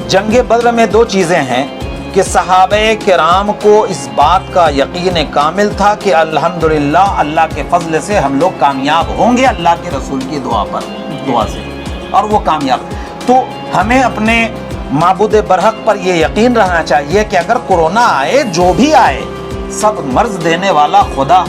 جنگ بدر میں دو چیزیں ہیں کہ صحابہ کرام کو اس بات کا یقین کامل تھا کہ الحمدللہ اللہ کے فضل سے ہم لوگ کامیاب ہوں گے اللہ کے رسول کی دعا سے، اور وہ کامیاب۔ تو ہمیں اپنے معبود برحق پر یہ یقین رہنا چاہیے کہ اگر کورونا آئے، جو بھی آئے، سب مرض دینے والا خدا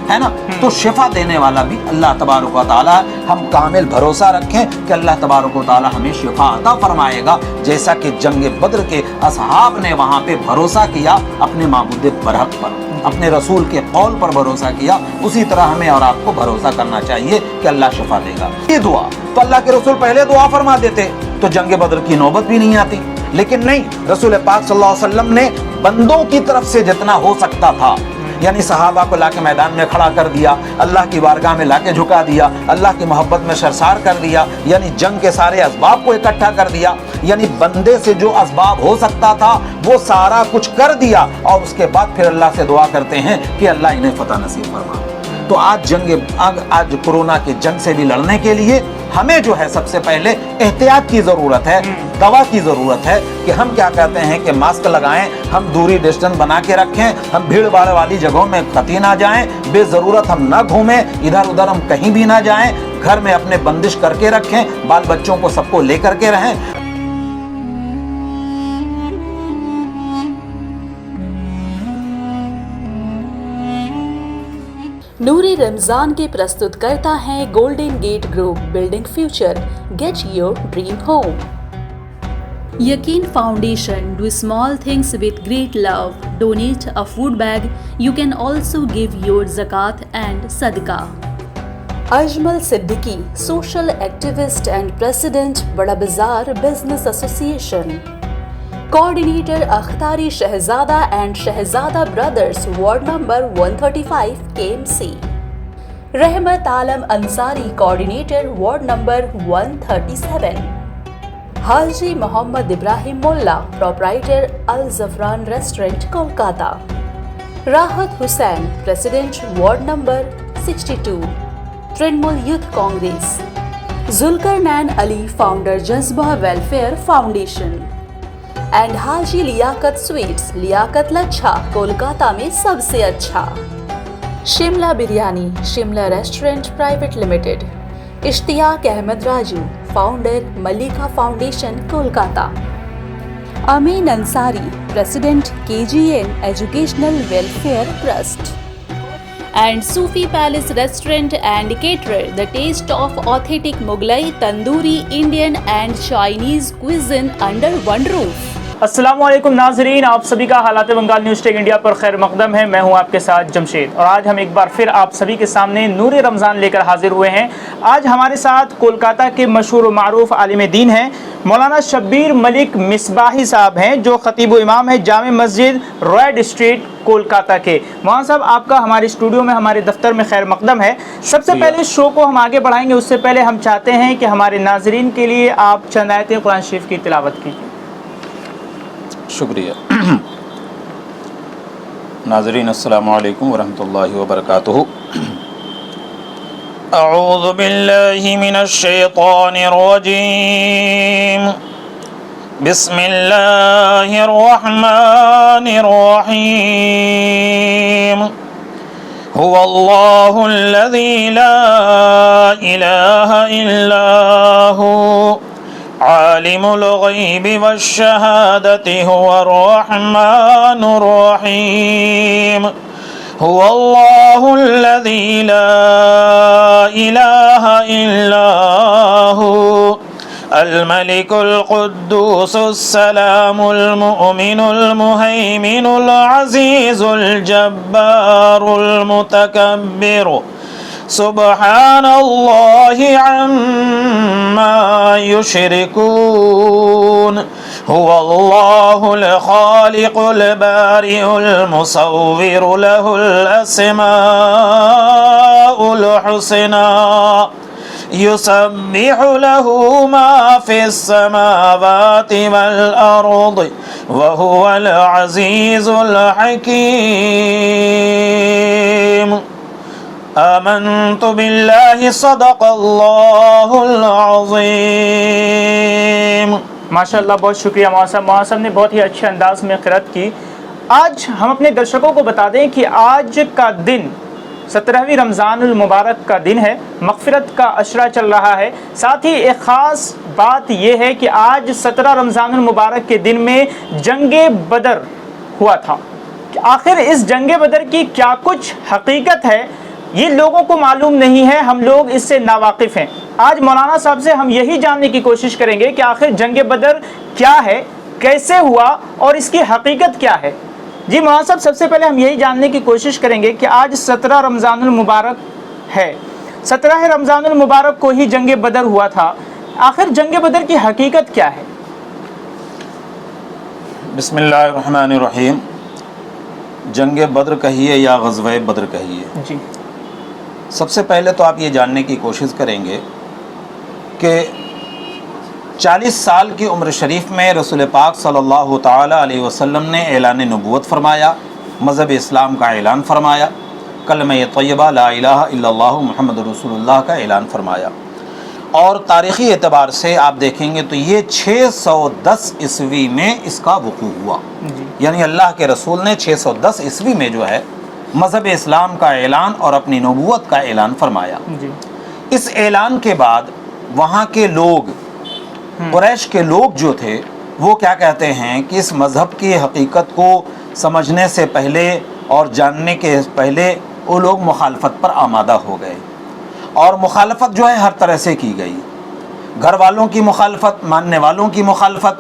ہے نا، تو شفا دینے والا بھی اللہ تبارک و تعالی ہے۔ ہم کامل بھروسہ رکھیں کہ اللہ تبارک و تعالی ہمیں شفا عطا فرمائے گا، جیسا کہ جنگ بدر کے اصحاب نے وہاں پہ بھروسہ کیا اپنے معبود برحق پر، اپنے رسول کے قول پر بھروسہ کیا، اسی طرح ہمیں اور آپ کو بھروسہ کرنا چاہیے کہ اللہ شفا دے گا۔ یہ دعا تو اللہ کے رسول پہلے دعا فرما دیتے تو جنگ بدر کی نوبت بھی نہیں آتی، لیکن نہیں، رسول پاک صلی اللہ علیہ وسلم نے بندوں کی طرف سے جتنا ہو سکتا تھا، یعنی صحابہ کو لا کے میدان میں کھڑا کر دیا، اللہ کی بارگاہ میں لا کے جھکا دیا، اللہ کی محبت میں سرشار کر دیا، یعنی جنگ کے سارے اسباب کو اکٹھا کر دیا، یعنی بندے سے جو اسباب ہو سکتا تھا وہ سارا کچھ کر دیا، اور اس کے بعد پھر اللہ سے دعا کرتے ہیں کہ اللہ انہیں فتح نصیب فرما۔ تو آج کورونا کے جنگ سے بھی لڑنے کے لیے ہمیں جو ہے سب سے پہلے احتیاط کی ضرورت ہے، دوا کی ضرورت ہے کہ ہم کیا کہتے ہیں کہ ماسک لگائیں، ہم دوری ڈسٹنس بنا کے رکھیں، ہم بھیڑ بھاڑ والی جگہوں میں قطعی نہ جائیں، بے ضرورت ہم نہ گھومیں، ادھر ادھر ہم کہیں بھی نہ جائیں، گھر میں اپنے بندش کر کے رکھیں، بال بچوں کو سب کو لے کر کے رہیں۔ نوری رمضان کے پرستت کرتا ہے golden gate group, building future, get your dream home. Yaqeen foundation, do small things with great love. Donate a food bag. You can also give your zakat and sadaqah. Ajmal Siddiqui, social activist and president بڑا بازار business ایسوسی ایشن۔ Coordinator Akhtari شہزادہ and شہزادہ brothers, ward number 135 KMC۔ Rahmat Alam Ansari, coordinator ward number 137۔ Haji Mohammad Ibrahim Mola, proprietor Alzafran restaurant, Kolkata. Rahat Hussain, president ward number 62، Trinamool youth congress. Zulqarnain Ali, founder Jazba welfare foundation. And Haji Liaquat sweets, لیاقت لچھا، کولکاتہ میں سب سے اچھا۔ Shimla biryani, Shimla restaurant private limited. Ishtiaq Ahmed Raju, founder Malika foundation, Kolkata. Amin Ansari, president KGN educational welfare trust. And Sufi palace restaurant and caterer, the taste of authentic Mughlai, tandoori, Indian and Chinese cuisine under one roof. السلام علیکم ناظرین، آپ سبھی کا حالات بنگال نیوز ٹیک انڈیا پر خیر مقدم ہے۔ میں ہوں آپ کے ساتھ جمشید، اور آج ہم ایک بار پھر آپ سبھی کے سامنے نور رمضان لے کر حاضر ہوئے ہیں۔ آج ہمارے ساتھ کولکاتہ کے مشہور و معروف عالم دین ہیں مولانا شبیر ملک مصباحی صاحب ہیں، جو خطیب و امام ہیں جامع مسجد رویڈ اسٹریٹ کولکاتہ کے۔ مولانا صاحب، آپ کا ہمارے اسٹوڈیو میں، ہمارے دفتر میں خیر مقدم ہے۔ سب سے پہلے شو کو ہم آگے بڑھائیں گے، اس سے پہلے ہم چاہتے ہیں کہ ہمارے ناظرین کے لیے آپ چند آیتیں قرآن شریف کی تلاوت کیجیے۔ شکریہ۔ ناظرین السلام علیکم ورحمۃ اللہ وبرکاتہ۔ اعوذ باللہ من الشیطان الرجیم، بسم اللہ الرحمن الرحیم۔ هو اللہ الذی لا الہ الا هو عالم الغیب والشہادۃ هو الرحمن الرحیم۔ هو اللہ الذی لا الہ الا هو الملک القدوس السلام المؤمن المہیمن العزیز الجبار المتکبر، سبحان اللہ عما یشرکون۔ هو اللہ الخالق البارئ المصور، له الاسماء الحسنى، يسبح له ما في السماوات والأرض، وهو العزيز الحكيم۔ آمنت بالله، صدق الله العظيم۔ माशाअल्लाह, बहुत शुक्रिया मौलाना साहब ने बहुत ही अच्छे अंदाज में क़िरात की। आज हम अपने दर्शकों को बता दें कि आज का दिन 17वीं रमज़ानुल मुबारक का दिन है, मग़फ़िरत का अशरा चल रहा है। साथ ही एक ख़ास बात यह है कि आज 17 रमज़ानुल मुबारक के दिन में जंगे बदर हुआ था। आखिर इस जंगे बदर की क्या कुछ हकीकत है, ये लोगों को मालूम नहीं है, हम लोग इससे नावाकिफ़ हैं। आज मौलाना साहब से हम यही जानने की कोशिश करेंगे कि आखिर जंगे बदर क्या है, कैसे हुआ और इसकी हकीकत क्या है। जी मौलाना साहब, सबसे पहले हम यही जानने की कोशिश करेंगे कि आज 17 रमज़ानुल मुबारक है, 17 रमज़ानुल मुबारक को ही जंगे बदर हुआ था। आखिर जंगे बदर की हकीकत क्या है? बिस्मिल्लाहिर्रहमानिर्रहीम। जंग बद्र कहिए या ग़ज़वा बद्र कहिए, जी, सबसे पहले तो आप ये जानने की कोशिश करेंगे कि 40 साल की उम्र शरीफ में रसूल पाक सल्लल्लाहु ताला अलैहि वसल्लम ने ऐलान नबूवत फरमाया, मज़हब इस्लाम का ऐलान फरमाया, कलमा तय्यबा ला इलाहा इल्लल्लाहु मुहम्मदुर रसूलुल्लाह का ऐलान फरमाया। और तारीख़ी एतबार से आप देखेंगे तो ये 610 ईस्वी में इसका वक़ू हुआ, यानी अल्लाह के रसूल ने 610 ईस्वी में जो है मज़हब इस्लाम का ऐलान और अपनी नबूवत का ऐलान फरमाया। इस ऐलान के बाद वहाँ के लोग, कुरैश के लोग जो थे, वो क्या कहते हैं कि इस मज़हब की हकीकत को समझने से पहले और जानने के पहले वो लोग मुखालफत पर आमादा हो गए। और मुखालफत जो है हर तरह से की गई, घर वालों की मुखालफत, मानने वालों की मुखालफत।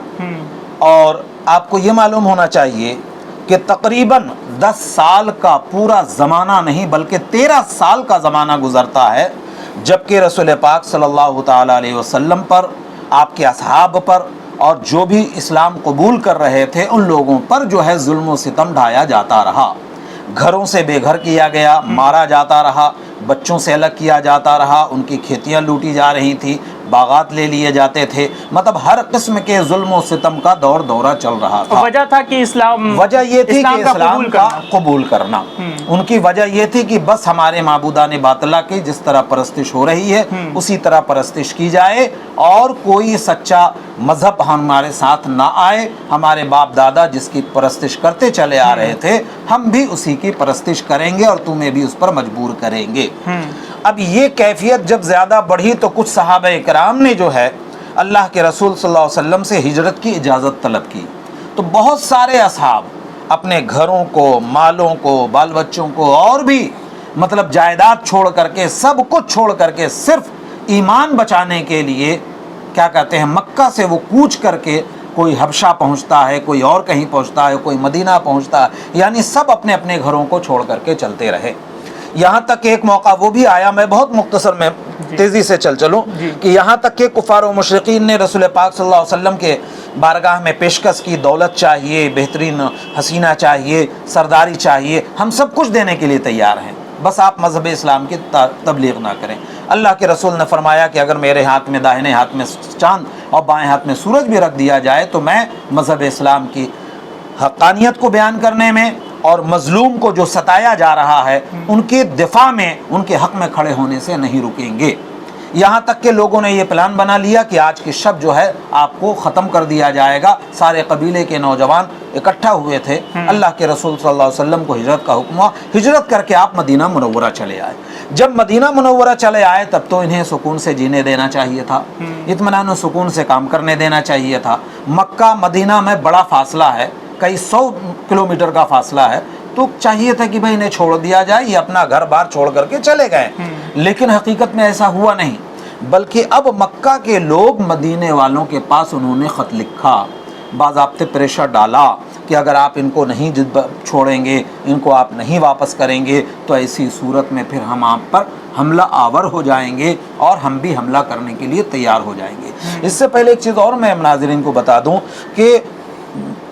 और आपको ये मालूम होना चाहिए कि तकरीबन 10 साल का पूरा ज़माना नहीं बल्कि 13 साल का ज़माना गुज़रता है जबकि रसूल पाक सल्लल्लाहु ताला अलैहि वसल्लम पर, आपके असहाब पर और जो भी इस्लाम कबूल कर रहे थे उन लोगों पर जो है जुल्म व सितम ढाया जाता रहा, घरों से बेघर किया गया, मारा जाता रहा, बच्चों से अलग किया जाता रहा, उनकी खेतियां लूटी जा रही थी, बागात ले लिए जाते थे, मतलब हर किस्म के जुल्म और सितम का दौर दौरा चल रहा था। वजह था कि वजह ये थी कि इस्लाम का कबूल करना। उनकी वजह ये थी कि बस हमारे माबूदान बातिला की जिस तरह परस्तिश हो रही है उसी तरह परस्तिश की जाए और कोई सच्चा मजहब हमारे साथ ना आए, हमारे बाप दादा जिसकी परस्तिश करते चले आ रहे थे हम भी उसी की परस्तिश करेंगे और तुम्हें भी उस पर मजबूर करेंगे। अब ये कैफियत जब ज़्यादा बढ़ी तो कुछ सहाबा कराम ने जो है अल्लाह के रसूल सल्लल्लाहु अलैहि वसल्लम से हिजरत की इजाज़त तलब की। तो बहुत सारे असहाब अपने घरों को, मालों को, बाल बच्चों को और भी मतलब जायदाद छोड़ करके, सब कुछ छोड़ करके सिर्फ ईमान बचाने के लिए क्या कहते हैं मक्का से वो कूच करके कोई हबशा पहुंचता है, कोई और कहीं पहुंचता है, कोई मदीना पहुंचता है, यानी सब अपने अपने घरों को छोड़ करके चलते रहे। यहाँ तक एक मौका वो भी आया, मैं बहुत मुख्तसर में तेज़ी से चलूँ कि यहाँ तक के कुफार व मुशरिकीन ने रसूल पाक सल्लल्लाहु अलैहि वसल्लम के बारगाह में पेशकश की, दौलत चाहिए, बेहतरीन हसीना चाहिए, सरदारी चाहिए, हम सब कुछ देने के लिए तैयार हैं, बस आप मज़हब इस्लाम की तबलीग ना करें। अल्लाह के रसूल ने फरमाया कि अगर मेरे हाथ में, दाहिने हाथ में चाँद और बाएं हाथ में सूरज भी रख दिया जाए तो मैं मज़हब इस्लाम की हक़ानियत को बयान करने में और मज़लूम को जो सताया जा रहा है उनके दिफा में, उनके हक़ में खड़े होने से नहीं रुकेंगे। यहाँ तक के लोगों ने ये प्लान बना लिया कि आज की शब जो है आपको ख़त्म कर दिया जाएगा। सारे कबीले के नौजवान इकट्ठा हुए थे, अल्लाह के रसूल सल्लल्लाहु अलैहि वसल्लम को हिजरत का हुक्म हुआ, हिजरत करके आप मदीना मुनव्वरा चले आए। जब मदीना मुनव्वरा चले आए तब तो इन्हें सुकून से जीने देना चाहिए था, इत्मीनान सुकून से काम करने देना चाहिए था। मक्का मदीना में बड़ा फासला है, कई 100 किलोमीटर का फासला है, तो चाहिए था कि भाई इन्हें छोड़ दिया जाए, ये अपना घर बार छोड़ करके चले गए। लेकिन हकीकत में ऐसा हुआ नहीं, बल्कि अब मक्का के लोग मदीने वालों के पास उन्होंने ख़त लिखा, बाज़ाब्ते प्रेशर डाला कि अगर आप इनको नहीं छोड़ेंगे, इनको आप नहीं वापस करेंगे तो ऐसी सूरत में फिर हम आप पर हमला आवर हो जाएंगे और हम भी हमला करने के लिए तैयार हो जाएंगे। इससे पहले एक चीज़ और मैं नाज़रीन को बता दूं कि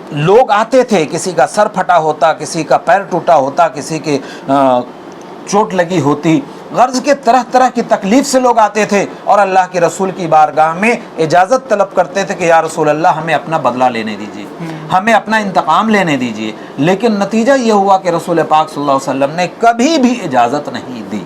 लोग आते थे, किसी का सर फटा होता, किसी का पैर टूटा होता, किसी के चोट लगी होती, गर्ज के तरह तरह की तकलीफ़ से लोग आते थे और अल्लाह के रसूल की बारगाह में इजाज़त तलब करते थे कि या रसूल अल्लाह हमें अपना बदला लेने दीजिए, हमें अपना इंतकाम लेने दीजिए। लेकिन नतीजा ये हुआ कि रसूल पाक सल्लल्लाहु अलैहि वसल्लम ने कभी भी इजाज़त नहीं दी,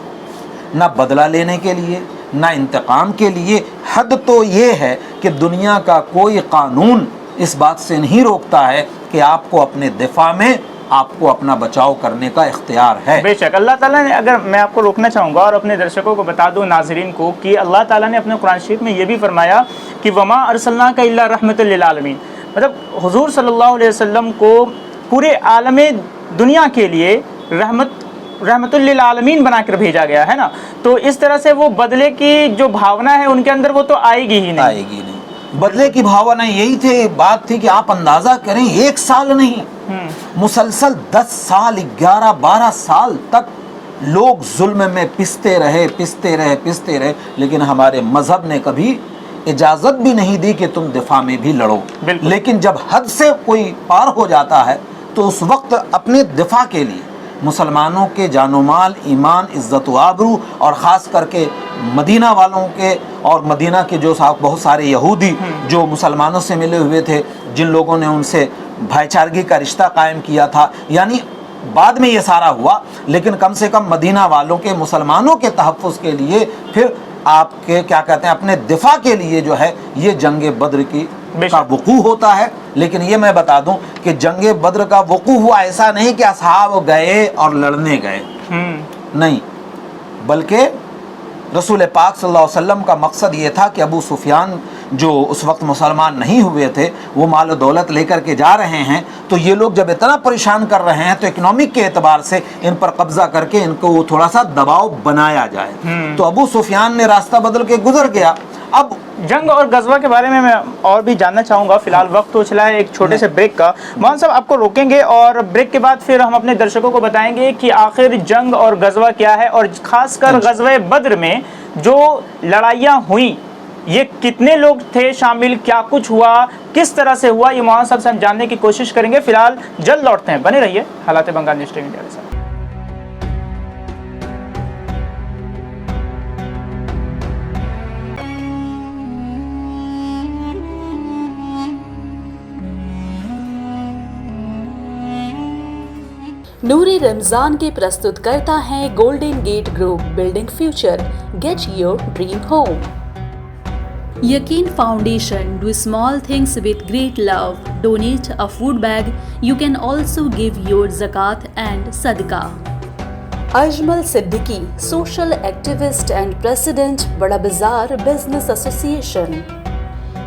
ना बदला लेने के लिए, نہ انتقام کے لیے. حد تو یہ ہے کہ دنیا کا کوئی قانون اس بات سے نہیں روکتا ہے کہ آپ کو اپنے دفاع میں آپ کو اپنا بچاؤ کرنے کا اختیار ہے. بے شک اللہ تعالیٰ نے, اگر میں آپ کو روکنا چاہوں گا اور اپنے درشکوں کو بتا دوں, ناظرین کو, کہ اللہ تعالیٰ نے اپنے قرآن شریف میں یہ بھی فرمایا کہ وما ارسلناک الا رحمۃ للعالمین, مطلب حضور صلی اللہ علیہ وسلم کو پورے عالم دنیا کے لیے رحمت للعالمین بنا کر بھیجا گیا ہے نا. تو اس طرح سے وہ بدلے کی جو بھاونا ہے ان کے اندر وہ تو آئے گی ہی نہیں. بدلے کی بھاونا یہی تھی, بات تھی کہ آپ اندازہ کریں, 1 سال نہیں, مسلسل 10 سال 11-12 سال تک لوگ ظلم میں پستے رہے, لیکن ہمارے مذہب نے کبھی اجازت بھی نہیں دی کہ تم دفاع میں بھی لڑو. لیکن جب حد سے کوئی پار ہو جاتا ہے تو اس وقت اپنے دفاع کے لیے مسلمانوں کے جان و مال, ایمان, عزت و آبرو, اور خاص کر کے مدینہ والوں کے اور مدینہ کے جو بہت سارے یہودی جو مسلمانوں سے ملے ہوئے تھے, جن لوگوں نے ان سے بھائی چارگی کا رشتہ قائم کیا تھا, یعنی بعد میں یہ سارا ہوا, لیکن کم سے کم مدینہ والوں کے, مسلمانوں کے تحفظ کے لیے پھر آپ کے کیا کہتے ہیں اپنے دفاع کے لیے جو ہے یہ جنگ بدر کا وقوع ہوتا ہے. لیکن یہ میں بتا دوں کہ جنگ بدر کا وقوع ہوا ایسا نہیں کہ اصحاب گئے اور لڑنے گئے, نہیں, بلکہ رسول پاک صلی اللہ علیہ وسلم کا مقصد یہ تھا کہ ابو سفیان جو اس وقت مسلمان نہیں ہوئے تھے, وہ مال و دولت لے کر کے جا رہے ہیں, تو یہ لوگ جب اتنا پریشان کر رہے ہیں تو اکنامک کے اعتبار سے ان پر قبضہ کر کے ان کو تھوڑا سا دباؤ بنایا جائے. تو ابو سفیان نے راستہ بدل کے گزر گیا. اب جنگ اور غزوہ کے بارے میں اور بھی جاننا چاہوں گا, فی الحال وقت تو چلا ہے ایک چھوٹے سے بریک کا. مولانا صاحب آپ کو روکیں گے اور بریک کے بعد پھر ہم اپنے درشکوں کو بتائیں گے کہ آخر جنگ اور غزوہ کیا ہے, اور خاص کر غزوہ بدر میں جو لڑائیاں ہوئیں یہ کتنے لوگ تھے شامل, کیا کچھ ہوا, کس طرح سے ہوا, یہ مولانا صاحب سے ہم جاننے کی کوشش کریں گے. فی الحال جلد لوٹتے ہیں, بنے رہیے حالات بنگال نیوز ٹیوی انڈیا کے ساتھ. نوری رمضان کے پرستت کرتا ہے golden gate group building future, get your dream home. Yaqeen foundation, do small things with great love. Donate a food bag. You can also give your zakat and sadaqah. Ajmal Siddiqui, social activist and president Bada Bazaar Business Association.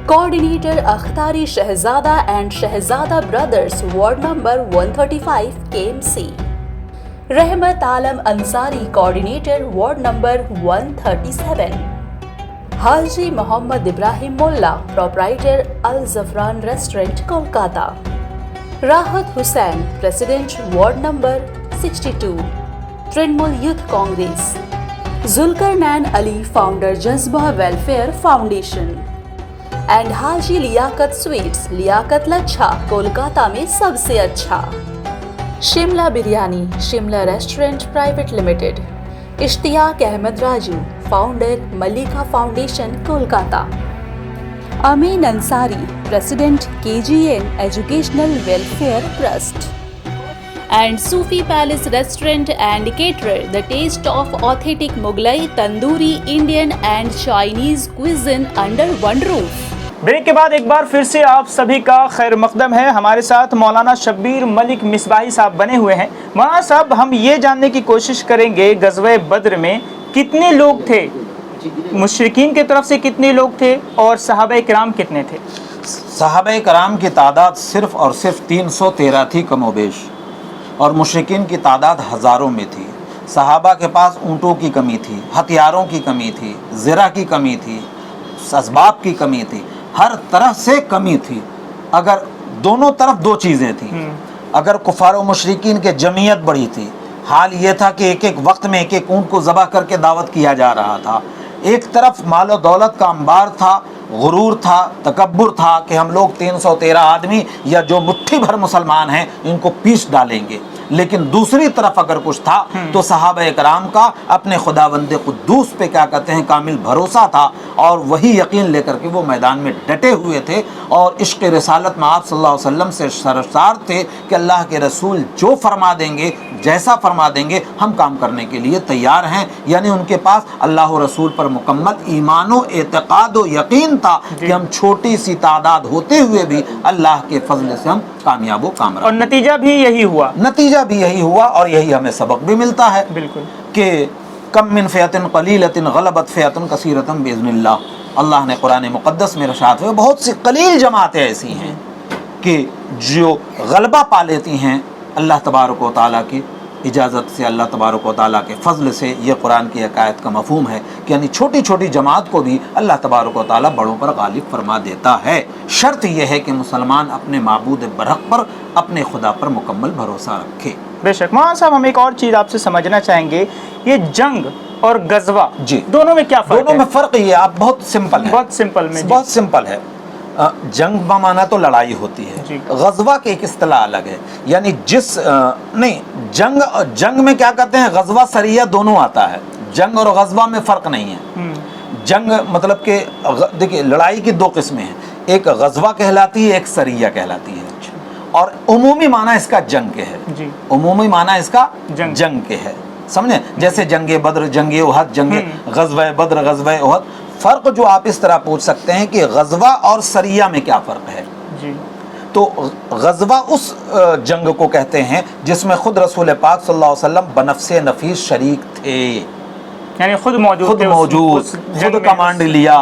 Coordinator Akhtari Shahzada and Shahzada Brothers, Ward number 135 KMC. Rahmat Alam Ansari, Coordinator Ward number 137. Haji Muhammad Ibrahim Mullah, Proprietor Al Zafran Restaurant, Kolkata. Rahat Hussain, President Ward number 62, Trinamool Youth Congress. Zulkarnain Ali, Founder Jazba Welfare Foundation. And Haji Liaquat Sweets, Liaquat Lacha, Kolkata में सबसे अच्छा. Shimla biryani, Shimla restaurant private limited. Ishtiaq Ahmed Raju, founder Malika foundation, Kolkata. Amin Ansari, president KGN educational welfare trust. And Sufi Palace Restaurant and Caterer, the taste of authentic Mughlai, Tandoori, Indian and Chinese cuisine under one roof. Break के बाद एक बार फिर से आप सभी का खैर मकदम है. हमारे साथ मौलाना शब्बीर मलिक मिसबाही साहब बने हुए हैं. मौलाना साहब, हम ये जानने की कोशिश करेंगे गज़वे बद्र में कितने लोग थे, मुशरिकीन की तरफ से कितने लोग थे, और सहाबा किराम कितने थे? सहाबा किराम की तादाद सिर्फ और सिर्फ 313 थी कमोबेश, और मुशरिकीन की तादाद हज़ारों में थी. सहाबा के पास ऊँटों की कमी थी, हथियारों की कमी थी, ज़रा की कमी थी, असबाब की कमी थी, हर तरह से कमी थी. अगर दोनों तरफ दो चीज़ें थी. अगर कुफार और मुशरिकीन के जमीयत बड़ी थी, हाल ये था कि एक एक वक्त में एक एक ऊँट को ज़बह करके दावत किया जा रहा था. एक तरफ माल और दौलत का अंबार था, गुरूर था, तकब्बुर था कि हम लोग 313 आदमी या जो मुट्ठी भर मुसलमान हैं इनको पीस डालेंगे. लेकिन दूसरी तरफ अगर कुछ था तो सहाबा कराम का अपने खुदावंद कुद्दूस पे क्या कहते हैं कामिल भरोसा था, और वही यकीन लेकर के वो मैदान में डटे हुए थे और इश्क़ रिसालत में आप सल्लल्लाहु अलैहि वसल्लम से सरसार थे कि अल्लाह के रसूल जो फरमा देंगे, जैसा फरमा देंगे, हम काम करने के लिए तैयार हैं। यानी उनके पास अल्लाह और रसूल पर मुकम्मल ईमान व एतक़ाद व यकीन था कि हम छोटी सी तादाद होते हुए भी अल्लाह के फजल से हम कामयाब व कामयाब, और नतीजा भी यही हुआ और यही हमें सबक भी मिलता है। बिल्कुल कि कम मिन फ़ियतिन क़लीलतिन ग़लबत फ़ियतन कसीरतन बिइज़्निल्लाह, अल्लाह ने कुरान मुक़द्दस में इरशाद हुआ बहुत सी कलील जमातें ऐसी हैं कि जो गलबा पा लेती हैं अल्लाह तबारक व तआला की इजाज़त से, अल्लाह तबारक व तआला के फ़ज़ल से। ये कुरान की आयत का मफ़हूम है कि यानी छोटी छोटी जमात को भी अल्लाह तबारक व तआला बड़ों पर गालिब फरमा देता है। शर्त यह है कि मुसलमान अपने माबूद बरहक पर, अपने खुदा पर मुकम्मल भरोसा रखे। बेशक। मौलाना साहब, हम एक और चीज़ आपसे समझना चाहेंगे, ये जंग और गज़वा जी दोनों में क्या फ़र्क है? दोनों में फ़र्क ये आप बहुत सिंपल है। जंग बमाना तो लड़ाई होती है, गज़वा की एक इस्तिलाह अलग है। यानी जंग में क्या कहते हैं, गज़वा सरिया दोनों आता है, जंग और गज़वा में फ़र्क नहीं है। जंग मतलब कि देखिए लड़ाई की दो किस्में हैं, एक गज़वा कहलाती है, एक सरिया कहलाती है। और उमूमी माना इसका जंग के है, उमूमी माना इसका जंग के है, समझे? जैसे जंगे बद्र, जंगे उहद, जंगे गज़वा बद्र, गज़वा उहद। फ़र्क जो आप इस तरह पूछ सकते हैं कि गज़वा और सरिया में क्या फ़र्क है जी। तो गज़वा उस जंग को कहते हैं जिसमें खुद रसूल पाक सल्लल्लाहु अलैहि वसल्लम बनफ़्से नफीस शरीक थे, यानी खुद मौजूद, खुद कमांड लिया,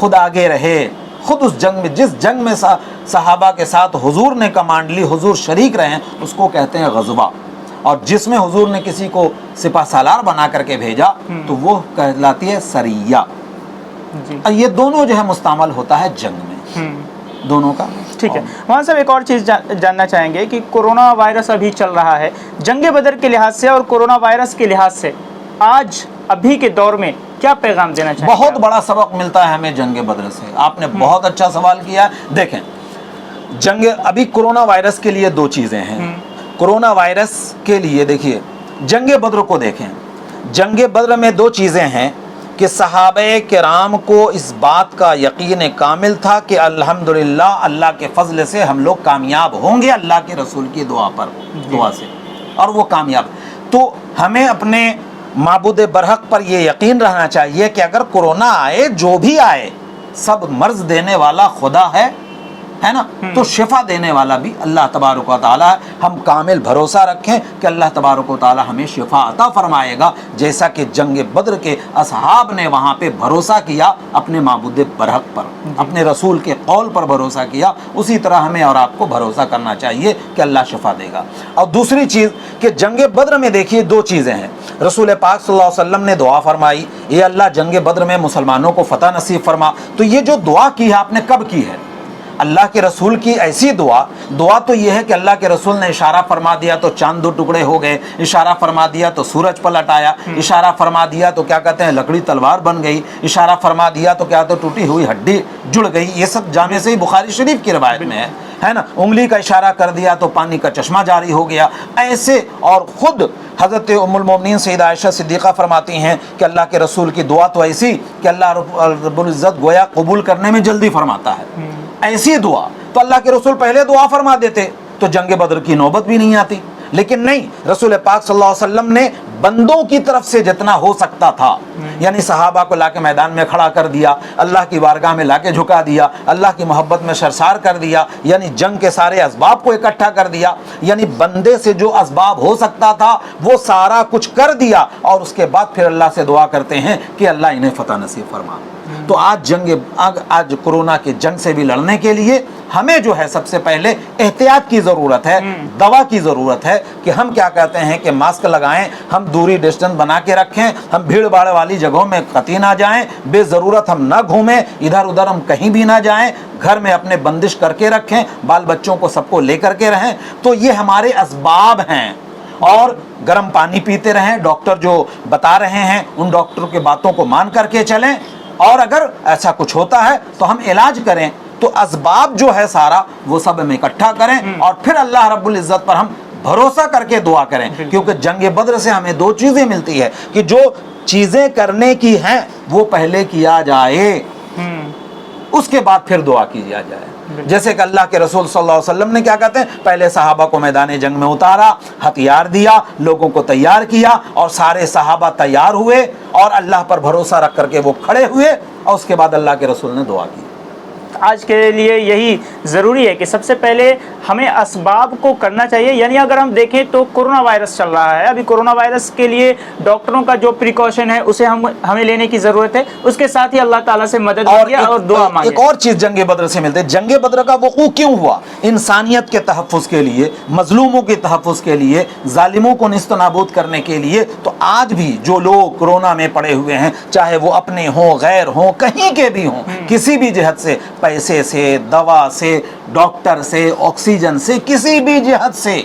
खुद आगे रहे, खुद उस जंग में, जिस जंग में सहाबा के साथ हुजूर ने कमांड ली, हुजूर शरीक रहे, उसको कहते हैं गज़वा। और जिसमें हुजूर ने किसी को सिपा सालार बना करके भेजा तो वो कहलाती है सरिया। ये दोनों जो है मुस्तामल होता है जंग में, दोनों का। ठीक है। वहाँ साहब, एक और चीज़ जानना चाहेंगे कि कोरोना वायरस अभी चल रहा है, जंगे बदर के लिहाज से और कोरोना वायरस के लिहाज से आज अभी के दौर में क्या पैगाम देना चाहिए? बहुत बड़ा सबक मिलता है हमें जंगे बदर से। आपने बहुत अच्छा सवाल किया। देखें, जंगे अभी कोरोना वायरस के लिए दो चीज़ें हैं। कोरोना वायरस के लिए देखिए, जंगे बद्र को देखें, जंगे बद्र में दो चीज़ें हैं कि सहाबे किराम को इस बात का यकीन कामिल था कि अल्हम्दुलिल्लाह अल्लाह के फजल से हम लोग कामयाब होंगे अल्लाह के रसूल की दुआ से, और वो कामयाब। तो हमें अपने माबूद बरहक पर ये यकीन रहना चाहिए कि अगर कोरोना आए, जो भी आए, सब मर्ज देने वाला खुदा है ना, तो शिफा देने वाला भी अल्लाह तबारक व तआला है। हम कामिल भरोसा रखें कि अल्लाह तबारक व तआला हमें शिफा अता फरमाएगा, जैसा कि जंग बद्र के असहाब ने वहाँ पे भरोसा किया अपने माबूद बरहक पर, अपने रसूल के कौल पर भरोसा किया, उसी तरह हमें और आपको भरोसा करना चाहिए कि अल्लाह शिफा देगा। और दूसरी चीज़ कि जंग बद्र में देखिए दो चीज़ें हैं। रसूल पाक सल्लल्लाहु अलैहि वसल्लम ने दुआ फरमाई, ये अल्लाह जंग बद्र में मुसलमानों को फ़तह नसीब फरमा। तो ये जो दुआ की है आपने कब की है? अल्लाह के रसूल की ऐसी दुआ तो ये है कि अल्लाह के रसूल ने इशारा फरमा दिया तो चांद दो टुकड़े हो गए, इशारा फरमा दिया तो सूरज पलट आया, इशारा फरमा दिया तो क्या कहते हैं लकड़ी तलवार बन गई, इशारा फरमा दिया तो क्या तो टूटी हुई हड्डी जुड़ गई। ये सब जामे से ही बुखारी शरीफ की रवायत में है ना। उंगली का इशारा कर दिया तो पानी का चश्मा जारी हो गया। ऐसे, और ख़ुद हज़रत उम्मुल मोमिनीन सैयदा आयशा सिद्दीक़ा फरमाती हैं कि अल्लाह के रसूल की दुआ तो ऐसी कि अल्लाह रब्बुल इज़्ज़त गोया कबूल करने में जल्दी फरमाता है। ऐसी दुआ तो अल्लाह के रसूल पहले दुआ फरमा देते तो जंग बद्र की नौबत भी नहीं आती। लेकिन नहीं, रसूल पाक सल्लल्लाहु अलैहि वसल्लम ने बंदों की तरफ से जितना हो सकता था, यानी सहाबा को लाके मैदान में खड़ा कर दिया, अल्लाह की बारगाह में लाके झुका दिया, अल्लाह की मोहब्बत में सरसार कर दिया, यानी जंग के सारे असबाब को इकट्ठा कर दिया, यानी बंदे से जो असबाब हो सकता था वो सारा कुछ कर दिया, और उसके बाद फिर अल्लाह से दुआ करते हैं कि अल्लाह इन्हें फतह नसीब फरमा। तो आज कोरोना के जंग से भी लड़ने के लिए हमें जो है सबसे पहले एहतियात की ज़रूरत है, दवा की ज़रूरत है कि हम क्या कहते हैं कि मास्क लगाएं, हम दूरी डिस्टेंस बना के रखें, हम भीड़ भाड़ वाली जगहों में कतई ना जाएं, बेज़रूरत हम ना घूमें, इधर उधर हम कहीं भी ना जाएं, घर में अपने बंदिश करके रखें, बाल बच्चों को सबको ले करके रहें। तो ये हमारे असबाब हैं। और गर्म पानी पीते रहें, डॉक्टर जो बता रहे हैं उन डॉक्टरों की बातों को मान करके चलें, और अगर ऐसा कुछ होता है तो हम इलाज करें। तो असबाब जो है सारा वो सब हम इकट्ठा करें और फिर अल्लाह रब्बुल इज़्ज़त पर हम بھروسہ کر کے دعا کریں, کیونکہ جنگ بدر سے ہمیں دو چیزیں ملتی ہے کہ جو چیزیں کرنے کی ہیں وہ پہلے کیا جائے, اس کے بعد پھر دعا کیا جائے. جیسے کہ اللہ کے رسول صلی اللہ علیہ وسلم نے کیا کہتے ہیں, پہلے صحابہ کو میدان جنگ میں اتارا, ہتھیار دیا, لوگوں کو تیار کیا, اور سارے صحابہ تیار ہوئے اور اللہ پر بھروسہ رکھ کر کے وہ کھڑے ہوئے, اور اس کے بعد اللہ کے رسول نے دعا کی. آج کے لیے یہی ضروری ہے کہ سب سے پہلے ہمیں اسباب کو کرنا چاہیے. یعنی اگر ہم دیکھیں تو کورونا وائرس چل رہا ہے, ابھی کورونا وائرس کے لیے ڈاکٹروں کا جو پریکاشن ہے اسے ہمیں لینے کی ضرورت ہے. اس کے ساتھ ہی اللہ تعالیٰ سے مدد مانگے اور دعا مانگے. ایک اور چیز جنگ بدر سے ملتے, جنگ بدر کا وقوع کیوں ہوا؟ انسانیت کے تحفظ کے لیے, مظلوموں کے تحفظ کے لیے, ظالموں کو نیست و نابود کرنے کے لیے. تو آج بھی جو لوگ کورونا میں پڑے ہوئے ہیں, چاہے وہ اپنے ہوں, غیر ہوں, کہیں کے بھی ہوں, کسی بھی جہت سے, پیسے سے, دوا سے, ڈاکٹر سے, آکسیجن سے, کسی بھی جہت سے,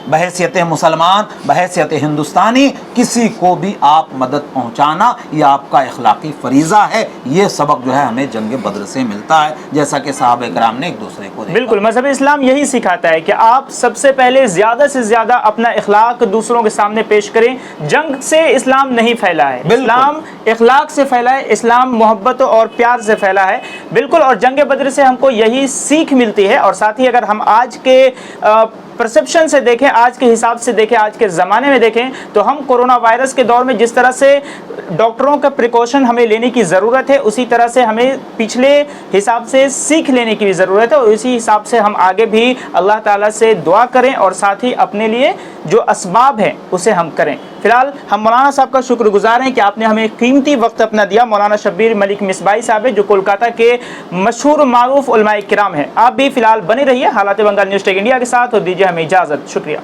بحیثیت مسلمان, بحیثیت ہندوستانی, کسی کو بھی آپ مدد پہنچانا یہ آپ کا اخلاقی فریضہ ہے. یہ سبق جو ہے ہمیں جنگ بدر سے ملتا ہے, جیسا کہ صحابہ کرام نے ایک دوسرے کو دیکھا. بالکل, مذہب اسلام یہی سکھاتا ہے کہ آپ سب سے پہلے زیادہ سے زیادہ اپنا اخلاق دوسروں کے سامنے پیش کریں. جنگ سے اسلام نہیں پھیلا ہے, اسلام اخلاق سے پھیلا ہے, اسلام محبت اور پیار سے پھیلا ہے. بالکل, اور جنگ بدر سے ہم کو یہی سیکھ ملتی ہے. اور ساتھ ہی اگر ہم آج کے پرسپشن سے دیکھیں, آج کے حساب سے دیکھیں, آج کے زمانے میں دیکھیں, تو ہم کورونا وائرس کے دور میں جس طرح سے ڈاکٹروں کا پریکاشن ہمیں لینے کی ضرورت ہے, اسی طرح سے ہمیں پچھلے حساب سے سیکھ لینے کی بھی ضرورت ہے. اور اسی حساب سے ہم آگے بھی اللہ تعالیٰ سے دعا کریں اور ساتھ ہی اپنے لیے جو اسباب ہیں اسے ہم کریں. فی الحال ہم مولانا صاحب کا شکر گزار ہیں کہ آپ نے ہمیں قیمتی وقت اپنا دیا. مولانا شبیر ملک مصباحی صاحب جو کولکاتہ کے مشہور معروف علماء کرام ہیں. آپ بھی فی الحال بنے رہیے حالات بنگال نیوز ٹیک انڈیا کے ساتھ, اور دیجیے ہمیں اجازت. شکریہ.